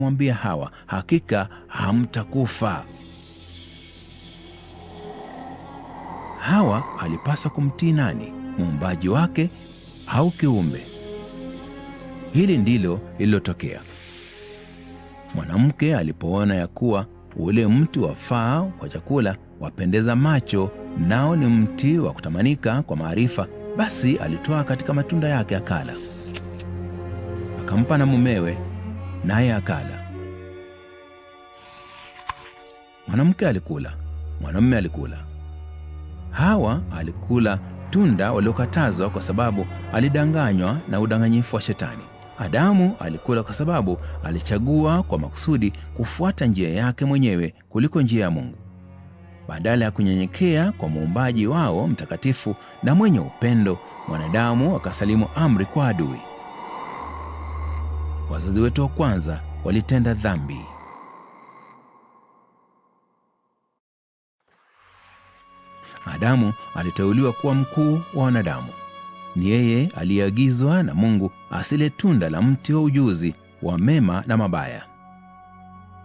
mwambia Hawa, hakika hamtakufa. Hawa alipaswa kumtii nani, muumbaji wake au kiumbe? Hili ndilo lililotokea. Mwanamke alipoona ya kuwa ule mti wafaa kwa chakula, wapendeza macho, nao ni mti wa kutamanika kwa maarifa, basi alitoa katika matunda yake akala, akampa na mumewe, naye akala. Mwanamke alikula, mwanamume alikula. Hawa alikula tunda waliokatazwa kwa sababu alidanganywa na udanganyifu wa Shetani. Adamu alikula kwa sababu alichagua kwa makusudi kufuata njia yake mwenyewe kuliko njia ya Mungu. Badala ya kunyenyekea kwa muumbaji wao mtakatifu na mwenye upendo, mwanadamu akasalimu amri kwa adui. Wazazi wetu wa kwanza walitenda dhambi. Adamu aliteuliwa kuwa mkuu wa wanadamu. Ni yeye aliyeagizwa na Mungu asile tunda la mti wa ujuzi wa mema na mabaya.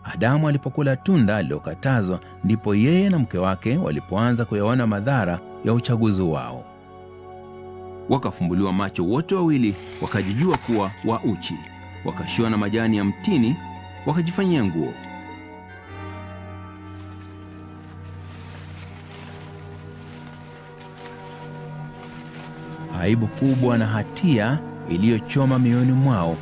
Adamu alipokula tunda alilokatazwa, ndipo yeye na mke wake walipoanza kuyaona madhara ya uchaguzi wao. Wakafumbuliwa macho wote wawili, wakajijua kuwa wa uchi, wakashona majani ya mtini, wakajifanyia nguo. Aibu kubwa na hatia iliyochoma mioyoni mwao